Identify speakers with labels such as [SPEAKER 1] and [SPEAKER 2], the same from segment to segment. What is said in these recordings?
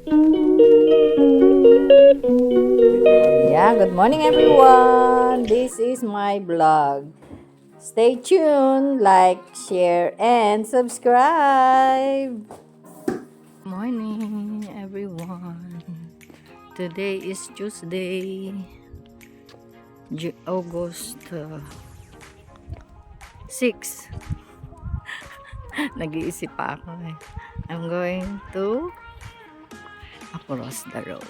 [SPEAKER 1] Yeah, good morning everyone. This is my vlog. Stay tuned, like, share, and subscribe. Morning everyone. Today is Tuesday, August 6. Nag-iisip pa ako eh. I'm going to across the road.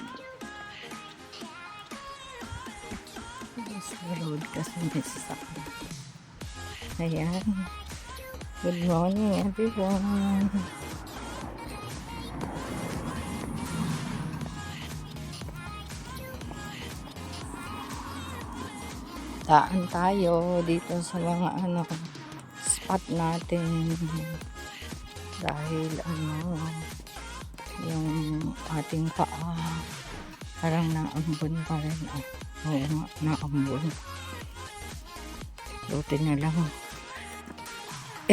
[SPEAKER 1] Across the road kasi may sasakyan. Ayan. Good morning everyone. Daan tayo dito sa mga spot natin dahil yung ating paa parang naambon pa rin. Oo nga, naambon. Buti na lang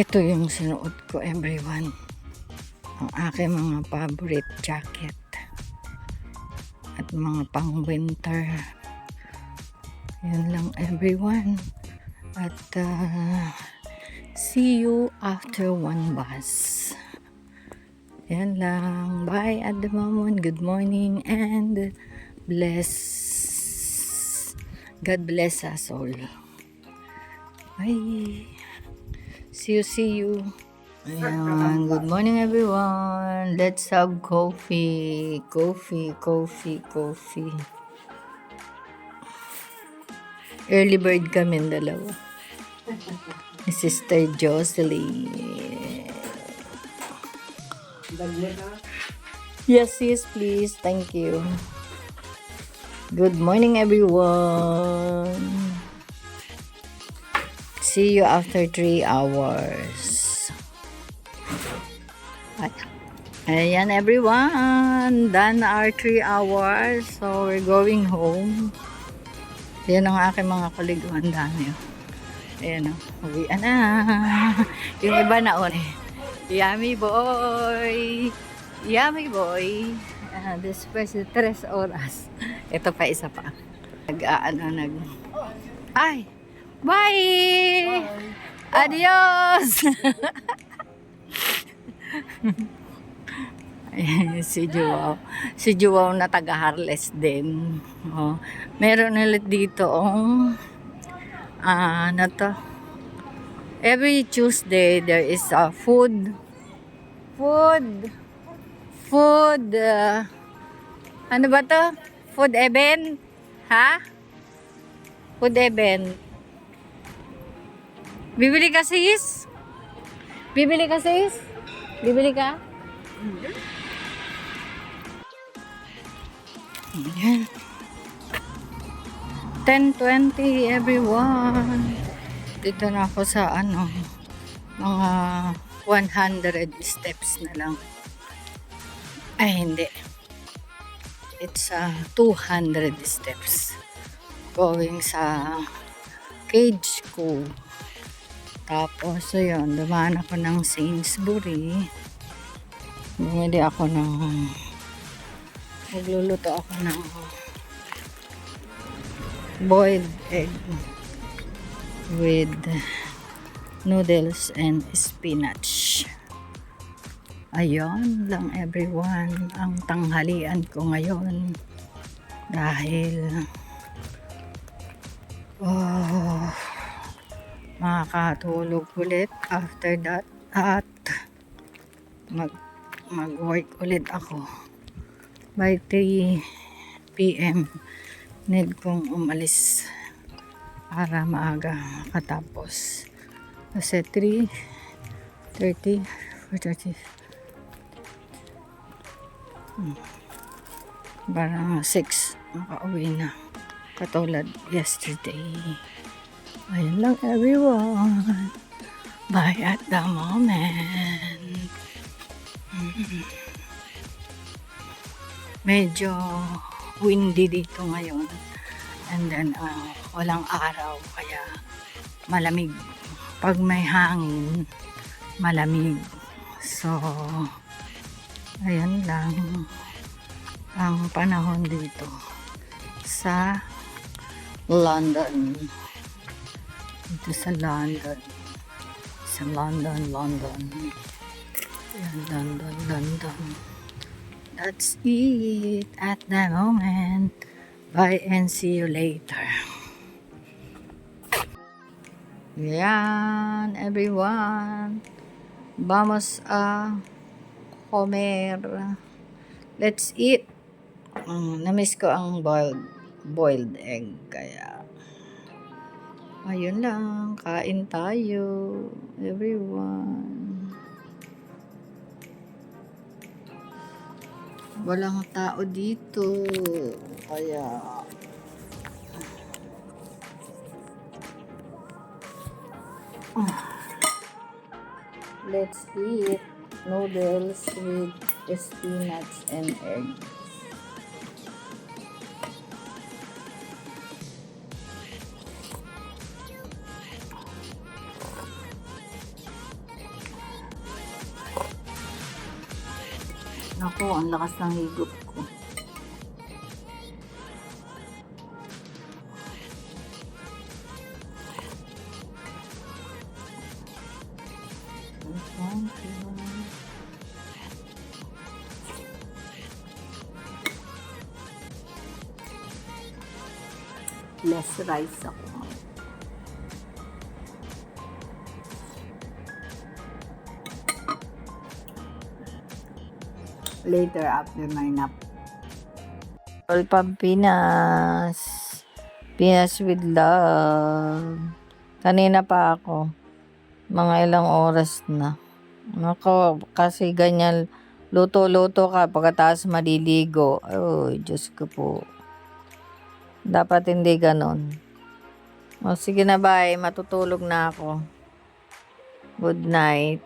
[SPEAKER 1] ito yung sinuot ko everyone, ang aking mga favorite jacket at mga pang winter. Yan lang everyone, at see you after one bus. Yan lang, bye at the moment. Good morning and God bless us all. Bye. See you. Ayan, good morning everyone. Let's have coffee. Early bird kami dalawa. Sister Jocelyn. Yes, please. Thank you. Good morning, everyone. See you after 3 hours. Ayan, everyone. Done our 3 hours. So, we're going home. Ayan ang aking mga kaliguan dami. Ayan o. Uwian na. Yung iba na on eh. Yummy boy. This first 3 oras. Ito pa isa pa. Ay! Bye! Adios! Ayan, si Joao na taga-Harless din. Oh, meron ulit dito ano to? Every Tuesday there is a food ano ba to? Food event? Ha? Food event. Bibili ka sis? Bibili ka? 10:20 everyone. Dito na ako sa mga 100 steps na lang. Ay hindi. It's 200 steps. Going sa cage ko. Tapos yun, dumaan ako ng Sainsbury. Bumili ako magluluto ako ng boiled egg with noodles and spinach. Ayun lang everyone ang tanghalian ko ngayon dahil makakatulog ulit after that at mag-work ulit ako by 3 p.m. Need kong umalis para maaga makatapos kasi 3:30 4:30 parang 6 makauwi na katulad yesterday. Ayun lang everyone, bye at the moment. Medyo windy dito ngayon and then walang araw kaya malamig. Pag may hangin malamig, so ayan lang. ang panahon dito sa London. Dito sa London. Sa London. Yan, London. That's it at the moment. Bye and see you later. Yan, everyone. Vamos a comer. Let's eat. Na-miss ko ang boiled egg. Kaya, ayun lang. Kain tayo. Everyone. Walang tao dito. Kaya, let's eat noodles with spinach and egg. Naku, ang lakas ng higop ko. Less rice ako. Later after my nap. Pinas. Pinas with love. Kanina pa ako. Mga ilang oras na. Ako, kasi ganyan, luto-luto ka, pagkatapos maliligo. Ay, Diyos ko po. Dapat hindi ganon. O, sige na, bye. Matutulog na ako. Good night.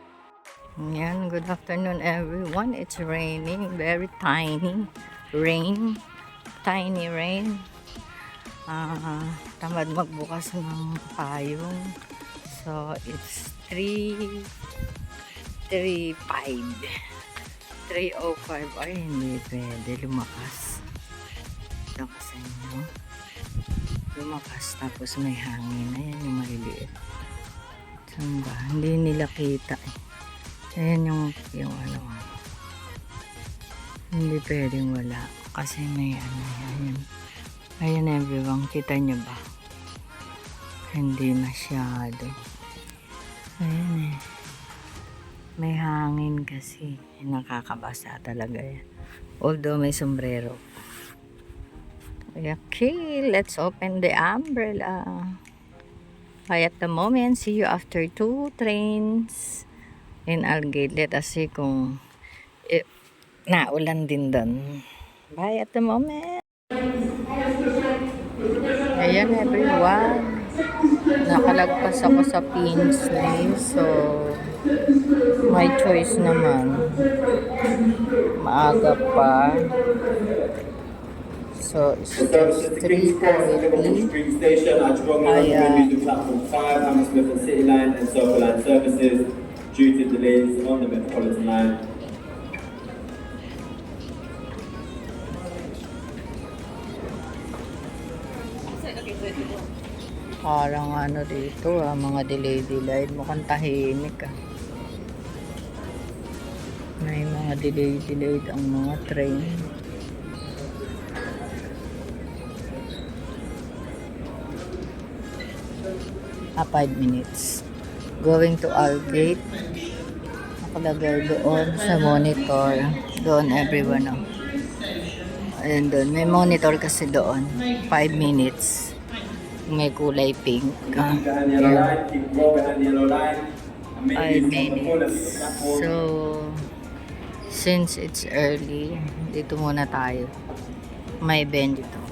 [SPEAKER 1] Yan, good afternoon everyone. It's raining, very tiny rain. Tiny rain. Tamad magbukas ng payong. So, it's 3:05. Ay, hindi pwede lumakas. Ito kasi nyo. Lumakas tapos may hangin. Ayan yung maliliit. Saan ba? Hindi nila kita eh. Ayan yung ano. Hindi pwedeng wala. Kasi may ano. Ayan everyone. Kita nyo ba? Hindi masyado. Ayan eh. May hangin kasi. Nakakabasa talaga yan. Although may sombrero. Okay, let's open the umbrella. At the moment, see you after 2 trains in Algate. Let us see kung naulan din doon. Bye at the moment. Ayan everyone. Nakalagpas ako sa Pinsley. So, may choice naman. Maaga pa. So, it's 3:40. Kaya,
[SPEAKER 2] Hammersmith and City Line and Circle Line services due to delays on the Metropolitan Line.
[SPEAKER 1] parang ano dito mga delay. Mukhang tahimik May mga delay ang mga train. 5 minutes. Going to Algate. Nakalagay doon sa monitor. Doon everyone. Ayan doon. May monitor kasi doon. 5 minutes. May kulay pink. 5 minutes. So, since it's early, dito muna tayo. May bend dito.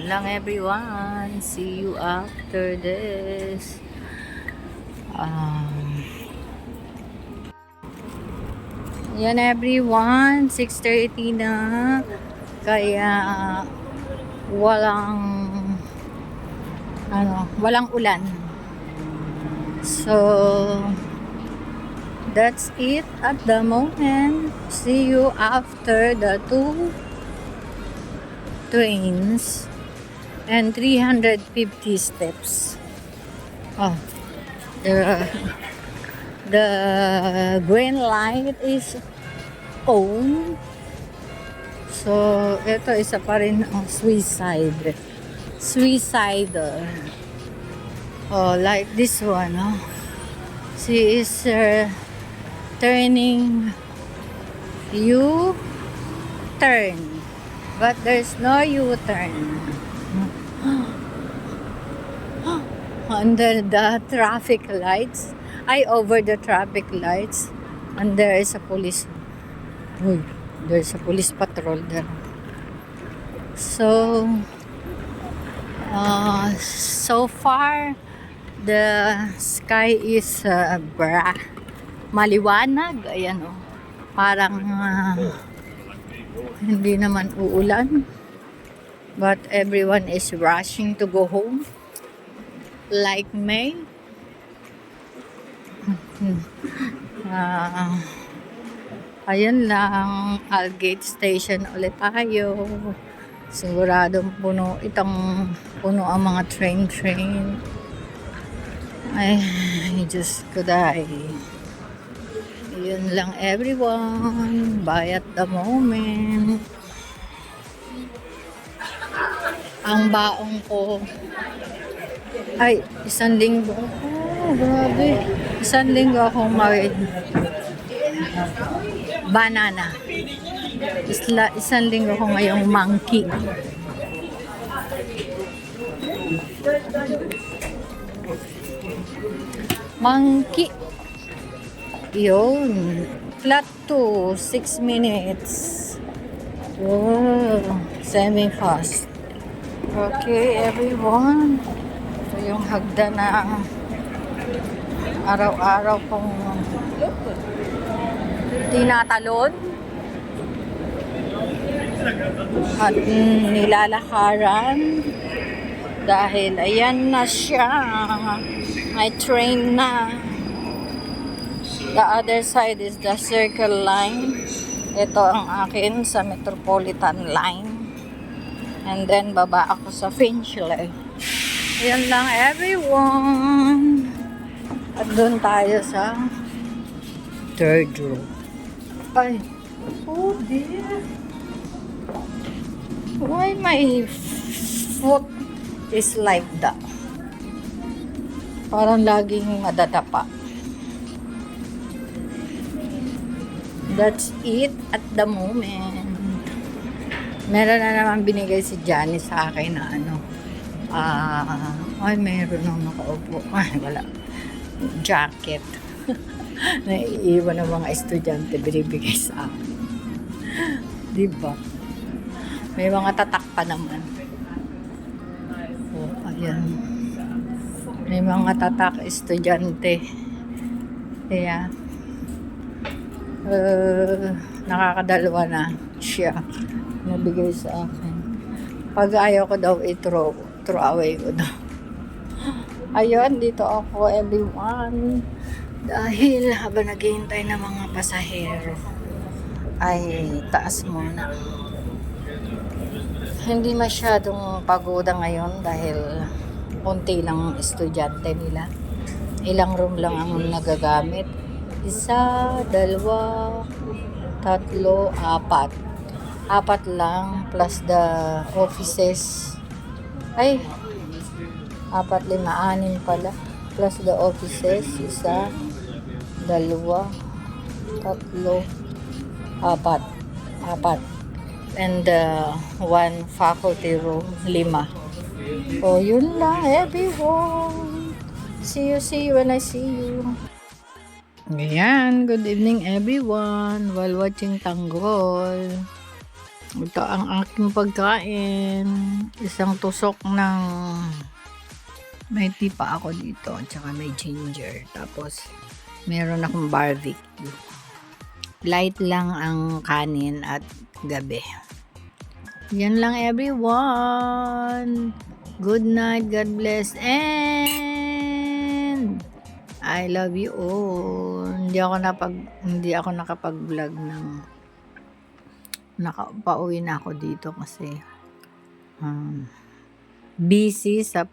[SPEAKER 1] Lang everyone, see you after this. Yan everyone, 6:30 na. Kaya walang ulan. So, that's it at the moment. See you after the 2 trains and 350 steps. Oh, the green light is on. So, ito isa pa rin ang suicide. Suicidal. Oh, like this one, oh. She is turning U-turn. But there's no U-turn. Under the traffic lights. Over the traffic lights. And there is a police. Uy, there's a police patrol there. So, so far, the sky is maliwanag. Ayan, oh. Parang hindi naman uulan. But everyone is rushing to go home. Like May. Ayun lang. Algate Station ulit tayo. Siguradong puno ang mga train. Ay, Diyos ko dahil. Yun lang everyone. Bye at the moment. Ang baong ko ay, 1 linggo. Oh, grabe. 1 linggo akong may banana. 1 linggo ko ngayong monkey. Monkey. Yun. Flat 2, 6 minutes. Oh, semi-fast. Okay, everyone. Ito yung hagda na araw-araw kong tinatalon at nilalakaran dahil ayan na siya. May train na. The other side is the Circle Line. Ito ang akin sa Metropolitan Line. And then, baba ako sa Finchley. Yan lang, everyone. At doon tayo sa 3rd row. Ay, oh dear. Why my foot is like that? Parang laging madadapa. That's it at the moment. Meron na naman binigay si Johnny sa akin na meron nang nakaupo. Ay, wala. Jacket. Naiiwan ng mga estudyante binibigay sa akin. Diba? May mga tatak pa naman. Oh, ayan. May mga tatak estudyante. Kaya, nakakadalawa na siya nabigay sa akin. Pag ayaw ko daw throw away ko daw. Ayun, dito ako everyone. Dahil habang naghihintay ng mga pasahero ay taas muna. Hindi masyadong pagoda ngayon dahil konti lang estudyante nila. Ilang room lang ang nagagamit. 1, 2, 3, 4. 4 lang plus the offices. Ay, 4, 5, 6 pala. Plus the offices. 1, 2, 3, 4. 4. And 1 faculty room, 5. Oh, yun lang, everyone. See you when I see you. Ayan, good evening everyone. While watching Tanggol. Ito ang aking pagkain. Isang tusok ng may tipa ako dito. Tsaka may ginger. Tapos, meron akong barbecue. Light lang ang kanin at gabi. Yan lang everyone. Good night. God bless. And I love you all. Hindi ako nakapag-vlog ng pauwi na ako dito kasi busy sa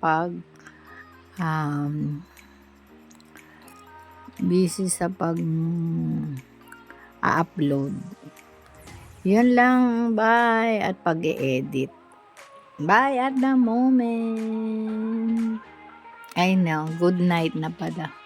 [SPEAKER 1] upload. Yun lang, bye, at pag-e-edit. Bye at the moment. I know, good night na pala.